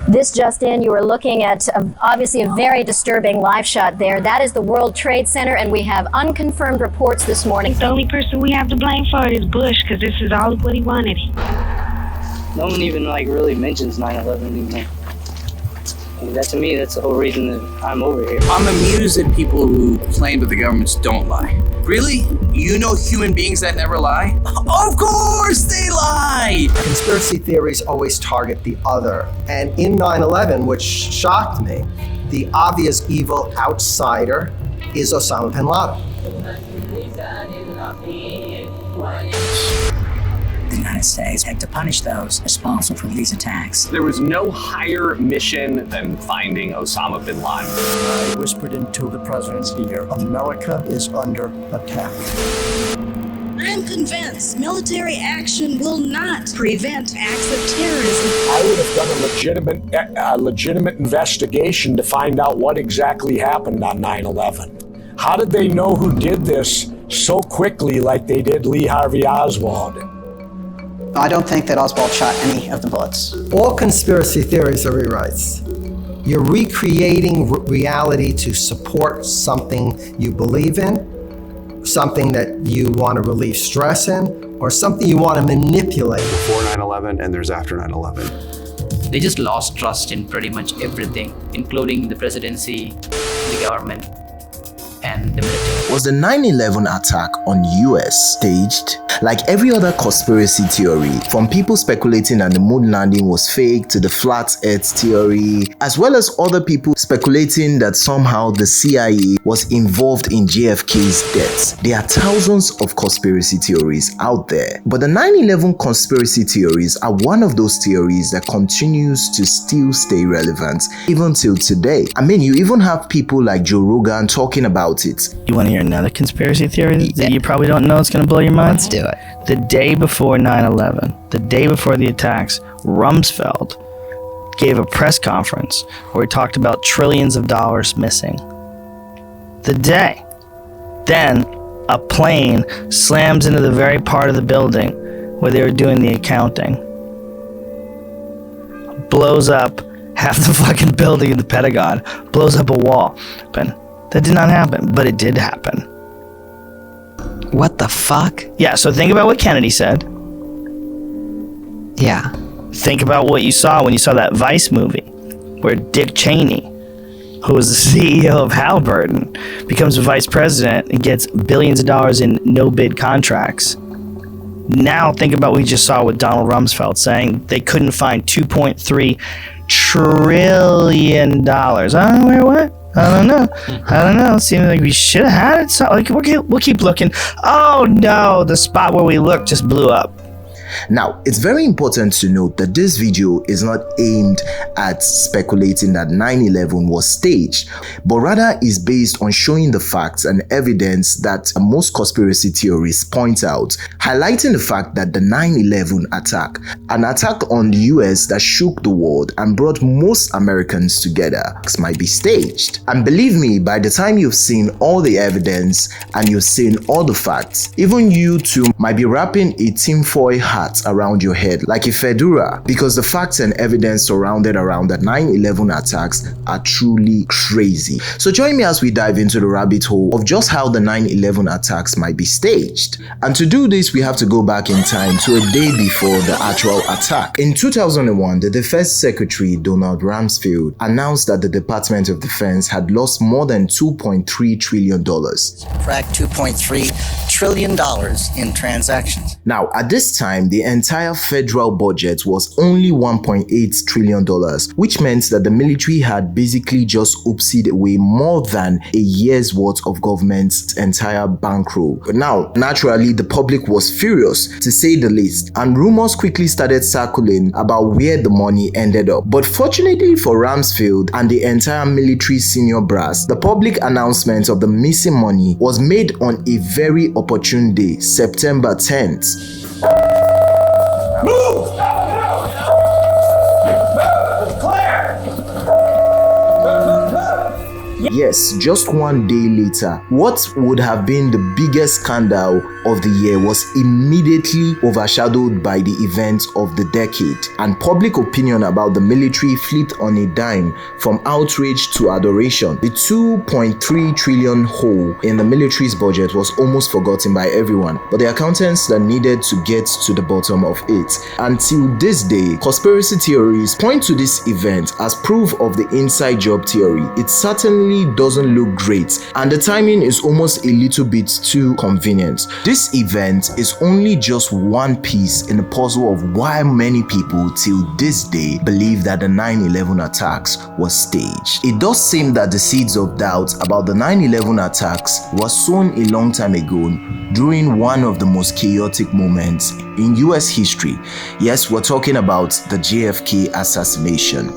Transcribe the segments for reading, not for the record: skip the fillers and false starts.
This just in, you are looking at obviously a very disturbing live shot there. That is the World Trade Center, and we have unconfirmed reports this morning. The only person we have to blame for it is Bush, because this is all what he wanted. No one even really mentions 9/11 anymore. That to me, that's the whole reason that I'm over here. I'm amused at people who claim that the governments don't lie. Really? You know human beings that never lie? Of course they lie! Conspiracy theories always target the other. And in 9/11, which shocked me, the obvious evil outsider is Osama bin Laden. The United States had to punish those responsible for these attacks. There was no higher mission than finding Osama bin Laden. I whispered into the president's ear, America is under attack. I'm convinced military action will not prevent acts of terrorism. I would have done a legitimate investigation to find out what exactly happened on 9/11. How did they know who did this so quickly like they did Lee Harvey Oswald? I don't think that Oswald shot any of the bullets. All conspiracy theories are rewrites. You're recreating reality to support something you believe in, something that you want to relieve stress in, or something you want to manipulate. Before 9/11 and there's after 9/11. They just lost trust in pretty much everything, including the presidency, the government, and the military. Was the 9/11 attack on US staged? Like every other conspiracy theory, from people speculating that the moon landing was fake to the flat earth theory, as well as other people speculating that somehow the CIA was involved in JFK's death. There are thousands of conspiracy theories out there, but the 9/11 conspiracy theories are one of those theories that continues to still stay relevant even till today. I mean, you even have people like Joe Rogan talking about it. You want to hear another conspiracy theory that you probably don't know? It's going to blow your mind? Let's do it. The day before 9/11, the day before the attacks, Rumsfeld gave a press conference where he talked about trillions of dollars missing. The day. Then a plane slams into the very part of the building where they were doing the accounting. Blows up half the fucking building in the Pentagon. Blows up a wall. But that did not happen, but it did happen. What the fuck? Yeah, so think about what Kennedy said. Yeah. Think about what you saw when you saw that Vice movie, where Dick Cheney, who was the CEO of Halliburton, becomes a vice president and gets billions of dollars in no-bid contracts. Now think about what we just saw with Donald Rumsfeld saying they couldn't find $2.3 trillion. I don't know where what? I don't know. It seems like we should have had it. So like we'll keep looking. Oh no, the spot where we looked just blew up. Now, it's very important to note that this video is not aimed at speculating that 9/11 was staged, but rather is based on showing the facts and evidence that most conspiracy theories point out, highlighting the fact that the 9/11 attack, an attack on the US that shook the world and brought most Americans together, might be staged. And believe me, by the time you've seen all the evidence and you've seen all the facts, even you too might be wrapping a tinfoil hat around your head like a fedora, because the facts and evidence surrounded around the 9/11 attacks are truly crazy. So join me as we dive into the rabbit hole of just how the 9/11 attacks might be staged. And to do this, we have to go back in time to a day before the actual attack. In 2001, the Defense Secretary Donald Rumsfeld announced that the Department of Defense had lost more than $2.3 trillion. Track $2.3 trillion in transactions. Now, at this time, the entire federal budget was only $1.8 trillion, which meant that the military had basically just oopsied away more than a year's worth of government's entire bankroll. Now, naturally, the public was furious, to say the least, and rumors quickly started circling about where the money ended up. But fortunately for Rumsfeld and the entire military senior brass, the public announcement of the missing money was made on a very opportune day, September 10th. Move! Yes, just one day later, what would have been the biggest scandal of the year was immediately overshadowed by the events of the decade, and public opinion about the military flipped on a dime from outrage to adoration. The 2.3 trillion hole in the military's budget was almost forgotten by everyone, but the accountants that needed to get to the bottom of it. Until this day, conspiracy theories point to this event as proof of the inside job theory. It certainly doesn't look great, and the timing is almost a little bit too convenient. This event is only just one piece in the puzzle of why many people till this day believe that the 9/11 attacks was staged. It does seem that the seeds of doubt about the 9/11 attacks was sown a long time ago during one of the most chaotic moments in US history. Yes, we're talking about the JFK assassination.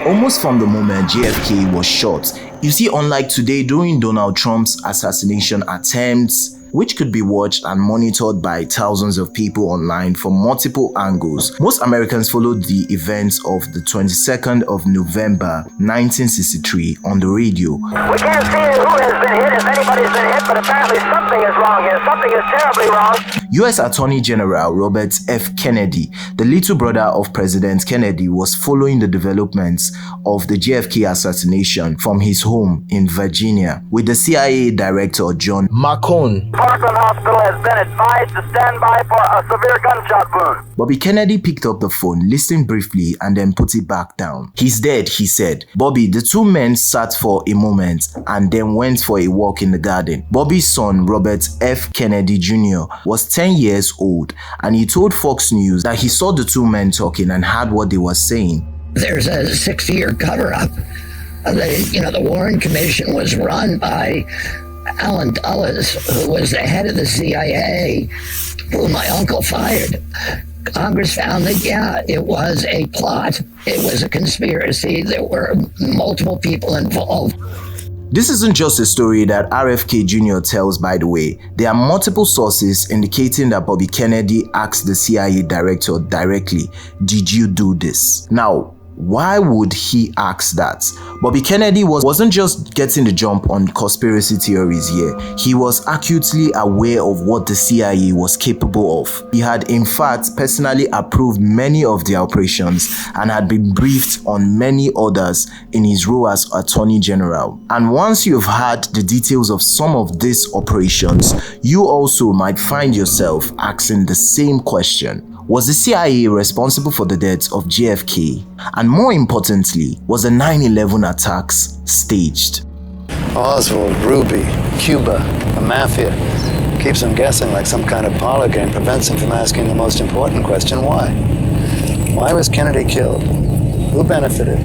Almost from the moment JFK was shot, you see, unlike today during Donald Trump's assassination attempts, which could be watched and monitored by thousands of people online from multiple angles, most Americans followed the events of the 22nd of November 1963 on the radio. We can't see who has been hit, if anybody's been hit, but apparently something is wrong here. Something is terribly wrong. U.S. Attorney General Robert F. Kennedy, the little brother of President Kennedy, was following the developments of the JFK assassination from his home in Virginia with the CIA Director John McCone. Parkland Hospital has been advised to stand by for a severe gunshot wound. Bobby Kennedy picked up the phone, listened briefly, and then put it back down. He's dead, he said. Bobby, the two men sat for a moment and then went for a walk in the garden. Bobby's son, Robert F. Kennedy Jr., was 10 years old, and he told Fox News that he saw the two men talking and heard what they were saying. There's a 6-year cover-up. The Warren Commission was run by Allen Dulles, who was the head of the CIA, who my uncle fired. Congress found that, it was a plot. It was a conspiracy. There were multiple people involved. This isn't just a story that RFK Jr. tells, by the way. There are multiple sources indicating that Bobby Kennedy asked the CIA director directly, "Did you do this?" Now, why would he ask that? Bobby Kennedy wasn't just getting the jump on conspiracy theories here. He was acutely aware of what the CIA was capable of. He had in fact personally approved many of their operations and had been briefed on many others in his role as Attorney General. And once you've heard the details of some of these operations, you also might find yourself asking the same question. Was the CIA responsible for the deaths of JFK? And more importantly, was the 9/11 attacks staged? Oswald, Ruby, Cuba, the mafia. Keeps him guessing like some kind of parlor game, prevents him from asking the most important question, why? Why was Kennedy killed? Who benefited?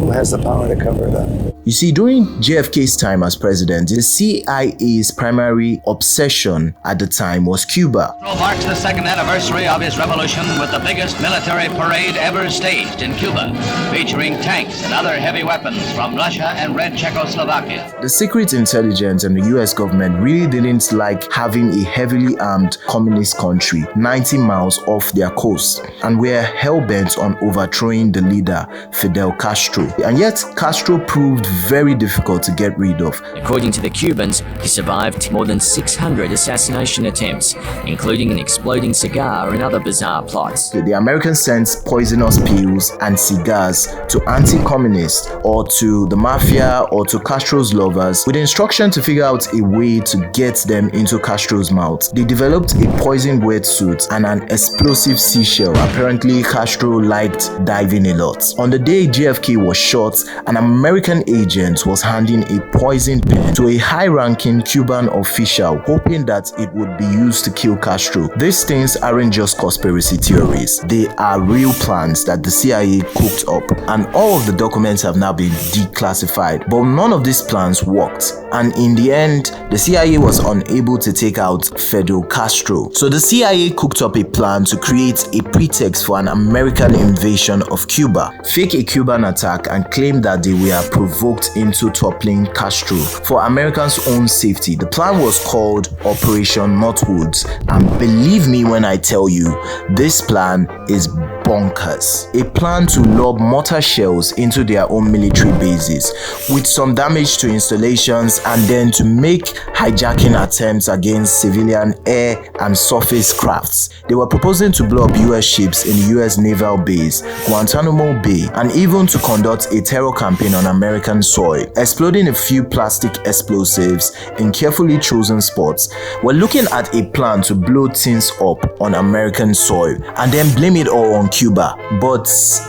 Who has the power to cover it up? You see, during JFK's time as president, the CIA's primary obsession at the time was Cuba. Marks the second anniversary of his revolution with the biggest military parade ever staged in Cuba, featuring tanks and other heavy weapons from Russia and Red Czechoslovakia. The secret intelligence and the US government really didn't like having a heavily armed communist country 90 miles off their coast, and were hell-bent on overthrowing the leader, Fidel Castro. And yet, Castro proved very difficult to get rid of. According to the Cubans, he survived more than 600 assassination attempts, including an exploding cigar and other bizarre plots. The Americans sent poisonous pills and cigars to anti-communists or to the mafia or to Castro's lovers with instruction to figure out a way to get them into Castro's mouth. They developed a poisoned wetsuit and an explosive seashell. Apparently, Castro liked diving a lot. On the day JFK was shot, an American agent was handing a poison pen to a high-ranking Cuban official, hoping that it would be used to kill Castro. These things aren't just conspiracy theories. They are real plans that the CIA cooked up, and all of the documents have now been declassified. But none of these plans worked, and in the end, the CIA was unable to take out Fidel Castro. So the CIA cooked up a plan to create a pretext for an American invasion of Cuba, fake a Cuban attack, and claim that they were provoked into toppling Castro for Americans' own safety. The plan was called Operation Northwoods, and believe me when I tell you, this plan is bonkers. A plan to lob mortar shells into their own military bases, with some damage to installations, and then to make hijacking attempts against civilian air and surface crafts. They were proposing to blow up US ships in the US naval base, Guantanamo Bay, and even to conduct a terror campaign on American soil, exploding a few plastic explosives in carefully chosen spots. We're looking at a plan to blow things up on American soil and then blame it all on Cuba. But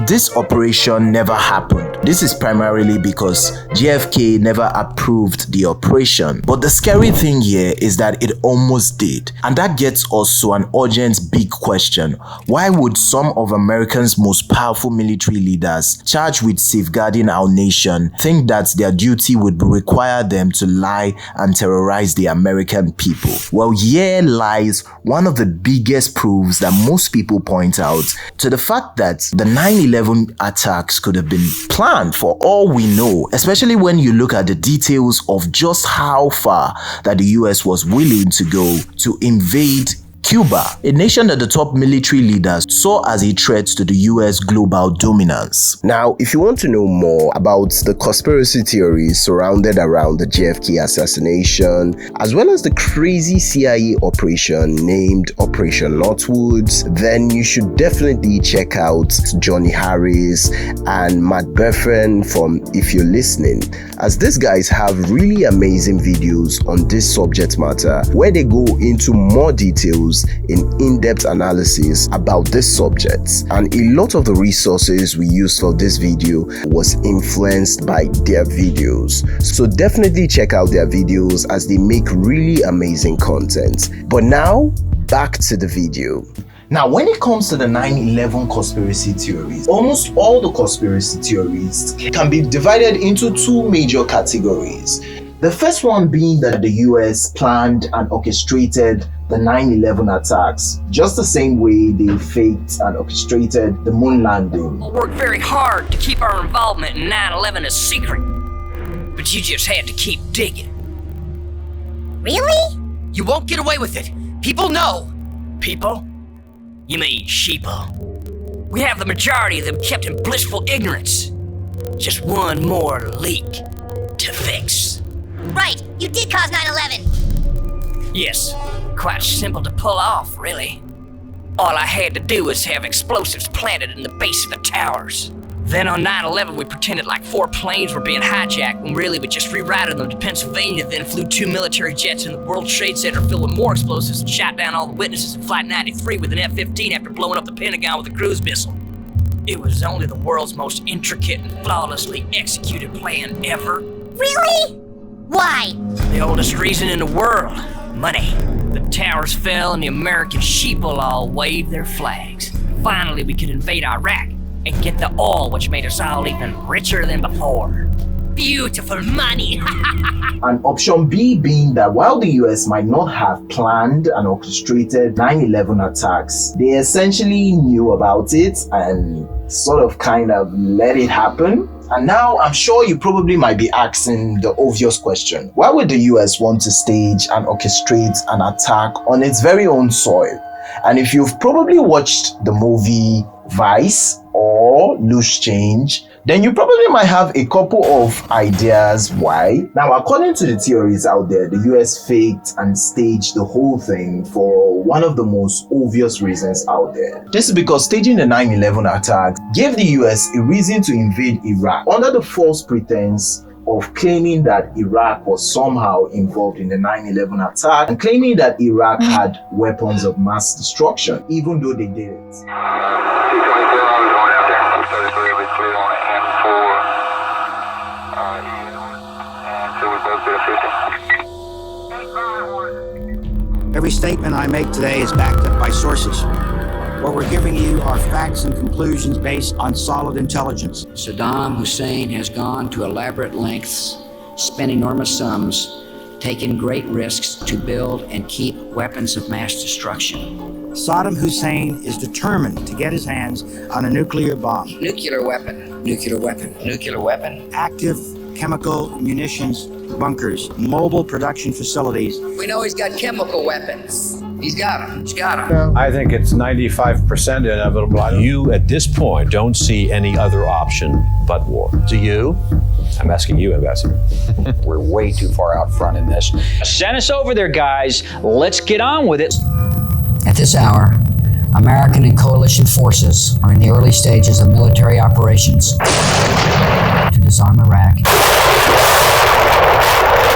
this operation never happened. This is primarily because JFK never approved the operation. But the scary thing here is that it almost did. And that gets us to an urgent big question. Why would some of America's most powerful military leaders, charged with safeguarding our nation, think that their duty would require them to lie and terrorize the American people? Well, here lies one of the biggest proofs that most people point out to the fact that the 9/11 attacks could have been planned for all we know, especially when you look at the details of just how far that the US was willing to go to invade Cuba, a nation that the top military leaders saw as a threat to the US global dominance. Now, if you want to know more about the conspiracy theories surrounded around the JFK assassination, as well as the crazy CIA operation named Operation Northwoods, then you should definitely check out Johnny Harris and Matt Berfen from If You're Listening, as these guys have really amazing videos on this subject matter where they go into more details in-depth analysis about this subject, and a lot of the resources we used for this video was influenced by their videos. So definitely check out their videos as they make really amazing content. But now, back to the video. Now, when it comes to the 9/11 conspiracy theories, almost all the conspiracy theories can be divided into two major categories. The first one being that the US planned and orchestrated the 9/11 attacks, just the same way they faked and orchestrated the moon landing. We worked very hard to keep our involvement in 9/11 a secret, but you just had to keep digging. Really? You won't get away with it. People know. People? You mean sheeple. We have the majority of them kept in blissful ignorance. Just one more leak to fix. Right, you did cause 9/11. Yes, quite simple to pull off, really. All I had to do was have explosives planted in the base of the towers. Then on 9/11 we pretended like 4 planes were being hijacked when really we just rerouted them to Pennsylvania, then flew 2 military jets in the World Trade Center filled with more explosives and shot down all the witnesses in Flight 93 with an F-15 after blowing up the Pentagon with a cruise missile. It was only the world's most intricate and flawlessly executed plan ever. Really? Why? The oldest reason in the world. Money. The towers fell and the American sheeple all waved their flags. Finally, we could invade Iraq and get the oil, which made us all even richer than before. Beautiful money. And option B being that while the US might not have planned and orchestrated 9/11 attacks, they essentially knew about it and sort of kind of let it happen. And now I'm sure you probably might be asking the obvious question. Why would the US want to stage and orchestrate an attack on its very own soil? And if you've probably watched the movie Vice or Loose Change, then you probably might have a couple of ideas why. Now, according to the theories out there, the US faked and staged the whole thing for one of the most obvious reasons out there. This is because staging the 9/11 attacks gave the US a reason to invade Iraq under the false pretense of claiming that Iraq was somehow involved in the 9/11 attack and claiming that Iraq had weapons of mass destruction, even though they didn't. Every statement I make today is backed up by sources. What we're giving you are facts and conclusions based on solid intelligence. Saddam Hussein has gone to elaborate lengths, spent enormous sums, taken great risks to build and keep weapons of mass destruction. Saddam Hussein is determined to get his hands on a nuclear bomb. Nuclear weapon, nuclear weapon, nuclear weapon. Active chemical munitions bunkers, mobile production facilities. We know he's got chemical weapons. He's got him. He's got him. I think it's 95% inevitable. You, at this point, don't see any other option but war. Do you? I'm asking you, Ambassador. We're way too far out front in this. Send us over there, guys. Let's get on with it. At this hour, American and coalition forces are in the early stages of military operations to disarm Iraq,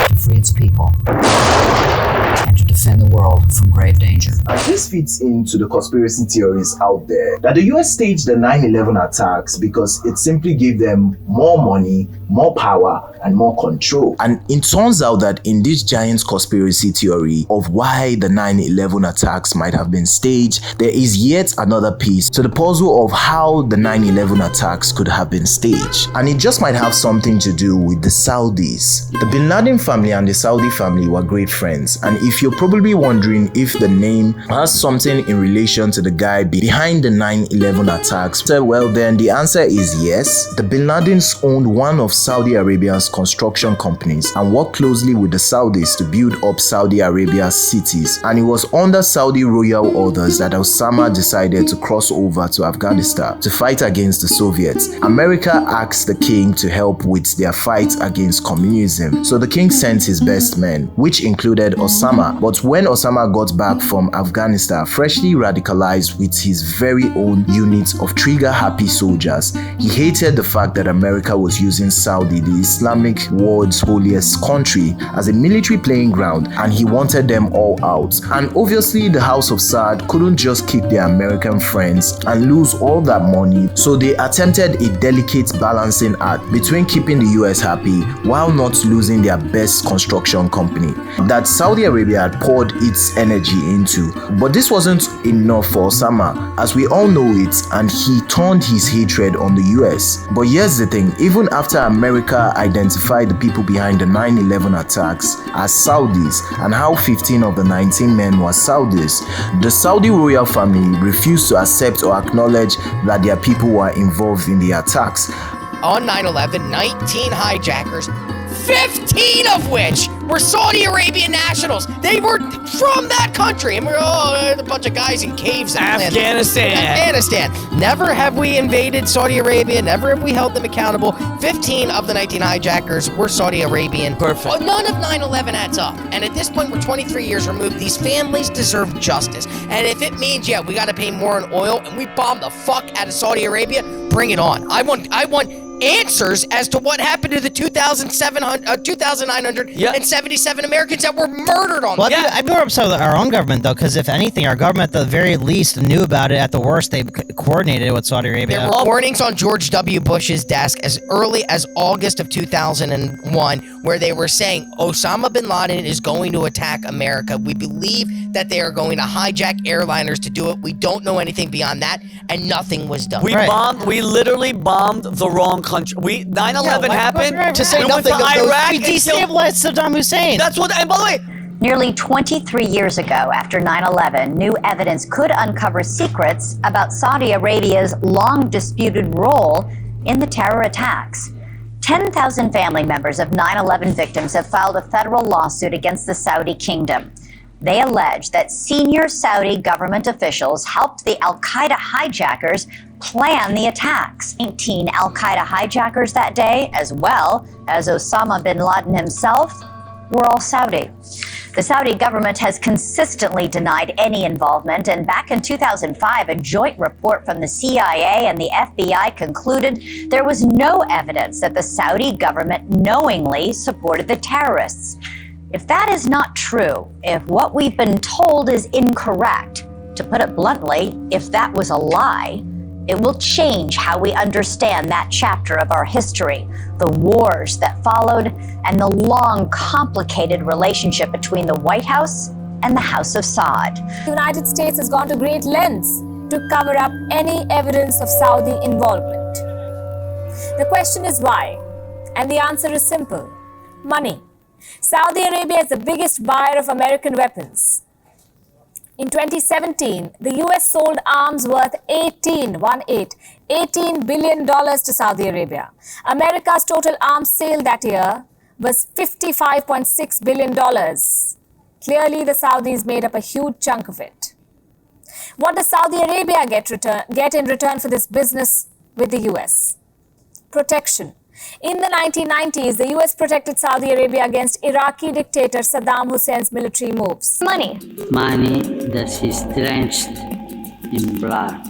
to free its people, and to defend the world from grave danger. And this fits into the conspiracy theories out there that the US staged the 9/11 attacks because it simply gave them more money, more power, and more control. And it turns out that in this giant conspiracy theory of why the 9/11 attacks might have been staged, there is yet another piece to the puzzle of how the 9/11 attacks could have been staged. And it just might have something to do with the Saudis. The Bin Laden family and the Saudi family were great friends, and if you're probably wondering if the name has something in relation to the guy behind the 9/11 attacks, well then the answer is yes. The Bin Ladens owned one of Saudi Arabia's construction companies and worked closely with the Saudis to build up Saudi Arabia's cities, and it was under Saudi royal orders that Osama decided to cross over to Afghanistan to fight against the Soviets. America asked the king to help with their fight against communism, so the king sent his best men, which included Osama. But when Osama got back from Afghanistan, freshly radicalized with his very own unit of trigger-happy soldiers, he hated the fact that America was using Saudi, the Islamic world's holiest country, as a military playing ground, and he wanted them all out. And obviously the House of Saud couldn't just keep their American friends and lose all that money, so they attempted a delicate balancing act between keeping the US happy while not losing their best construction company that Saudi Arabia had poured its energy into. But this wasn't enough for Osama, as we all know it, and he turned his hatred on the US. But here's the thing, even after America identified the people behind the 9/11 attacks as Saudis and how 15 of the 19 men were Saudis, the Saudi royal family refused to accept or acknowledge that their people were involved in the attacks. On 9/11, 19 hijackers, 15 of which were Saudi Arabian nationals. They were from that country. And we're a bunch of guys in caves. Afghanistan. Never have we invaded Saudi Arabia. Never have we held them accountable. 15 of the 19 hijackers were Saudi Arabian. Perfect. None of 9/11 adds up. And at this point, we're 23 years removed. These families deserve justice. And if it means, we got to pay more in oil and we bomb the fuck out of Saudi Arabia, bring it on. I want answers as to what happened to the 2,977 Americans that were murdered on. Well, I'd be more upset with our own government, though, because if anything, our government, at the very least, knew about it. At the worst, they coordinated it with Saudi Arabia. There were warnings on George W. Bush's desk as early as August of 2001, where they were saying Osama bin Laden is going to attack America. We believe that they are going to hijack airliners to do it. We don't know anything beyond that, and nothing was done. We literally bombed the wrong country. 9/11 happened to say we nothing went to of Iraq. we destabilized Saddam Hussein. That's what. And by the way, nearly 23 years ago, after 9/11, new evidence could uncover secrets about Saudi Arabia's long-disputed role in the terror attacks. 10,000 family members of 9/11 victims have filed a federal lawsuit against the Saudi kingdom. They allege that senior Saudi government officials helped the al-Qaeda hijackers plan the attacks. 18 al-Qaeda hijackers that day, as well as Osama bin Laden himself, were all Saudi. The Saudi government has consistently denied any involvement, and back in 2005, a joint report from the CIA and the FBI concluded there was no evidence that the Saudi government knowingly supported the terrorists. If that is not true, if what we've been told is incorrect, to put it bluntly, if that was a lie, it will change how we understand that chapter of our history, the wars that followed, and the long, complicated relationship between the White House and the House of Saud. The United States has gone to great lengths to cover up any evidence of Saudi involvement. The question is why? And the answer is simple: money. Saudi Arabia is the biggest buyer of American weapons. In 2017, the US sold arms worth $18 billion to Saudi Arabia. America's total arms sale that year was $55.6 billion. Clearly, the Saudis made up a huge chunk of it. What does Saudi Arabia get in return for this business with the US? Protection. In the 1990s, the US protected Saudi Arabia against Iraqi dictator Saddam Hussein's military moves. Money. Money that is drenched in blood,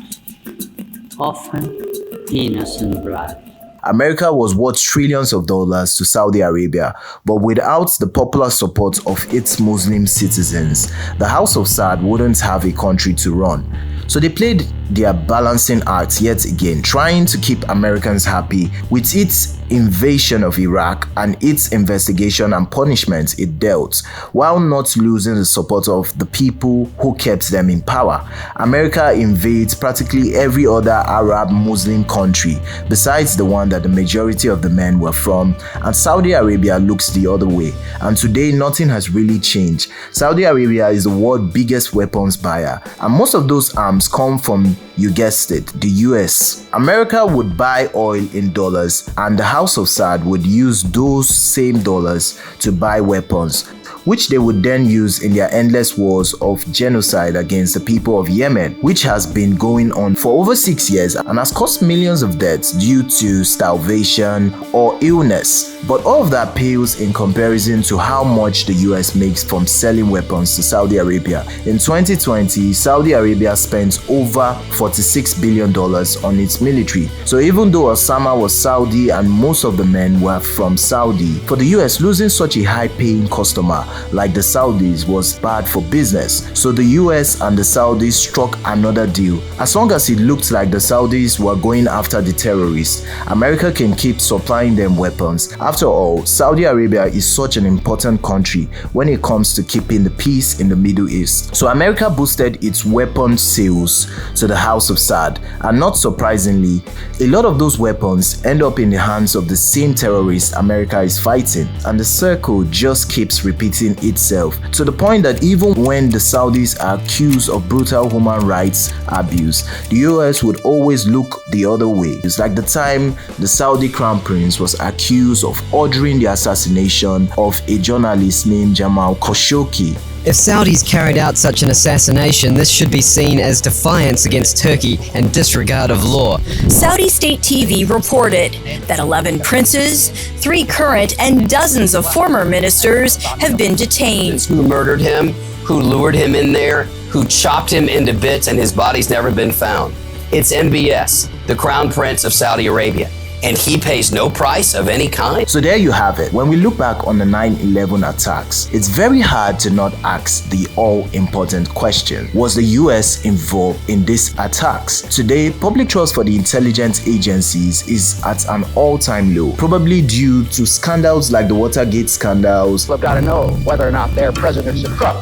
often innocent blood. America was worth trillions of dollars to Saudi Arabia, but without the popular support of its Muslim citizens, the House of Saud wouldn't have a country to run. So they played their balancing act yet again, trying to keep Americans happy with its invasion of Iraq and its investigation and punishment it dealt, while not losing the support of the people who kept them in power. America invades practically every other Arab Muslim country besides the one that the majority of the men were from, and Saudi Arabia looks the other way. And today nothing has really changed. Saudi Arabia is the world's biggest weapons buyer, and most of those arms come from, you guessed it, the US. America would buy oil in dollars, and the House of Saud would use those same dollars to buy weapons, which they would then use in their endless wars of genocide against the people of Yemen, which has been going on for over 6 years and has caused millions of deaths due to starvation or illness. But all of that pales in comparison to how much the US makes from selling weapons to Saudi Arabia. In 2020, Saudi Arabia spent over $46 billion on its military. So even though Osama was Saudi and most of the men were from Saudi, for the US, losing such a high-paying customer like the Saudis was bad for business. So the US and the Saudis struck another deal. As long as it looked like the Saudis were going after the terrorists, America can keep supplying them weapons. After all, Saudi Arabia is such an important country when it comes to keeping the peace in the Middle East. So America boosted its weapon sales to the House of Saud, and not surprisingly, a lot of those weapons end up in the hands of the same terrorists America is fighting, and the circle just keeps repeating itself, to the point that even when the Saudis are accused of brutal human rights abuse, the US would always look the other way. It's like the time the Saudi crown prince was accused of ordering the assassination of a journalist named Jamal Khashoggi. If Saudis carried out such an assassination, this should be seen as defiance against Turkey and disregard of law. Saudi state TV reported that 11 princes, 3 current, and dozens of former ministers have been detained. Who murdered him, who lured him in there, who chopped him into bits, and his body's never been found. It's MBS, the Crown Prince of Saudi Arabia. And he pays no price of any kind. So there you have it. When we look back on the 9/11 attacks, it's very hard to not ask the all-important question: was the US involved in these attacks? Today, public trust for the intelligence agencies is at an all-time low, probably due to scandals like the Watergate scandals. We've got to know whether or not their president's a crook.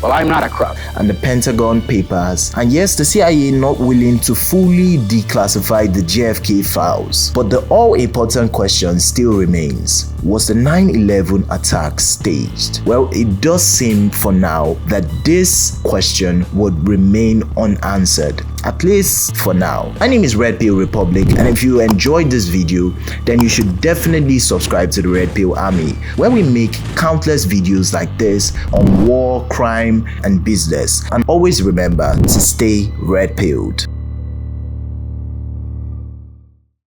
Well, I'm not a crook. And the Pentagon Papers. And yes, the CIA not willing to fully declassify the JFK files. But the all-important question still remains: was the 9/11 attack staged? Well, it does seem for now that this question would remain unanswered, at least for now. My name is Red Pill Republic, and if you enjoyed this video, then you should definitely subscribe to the Red Pill Army, where we make countless videos like this on war, crime, and business. And always remember to stay red-pilled.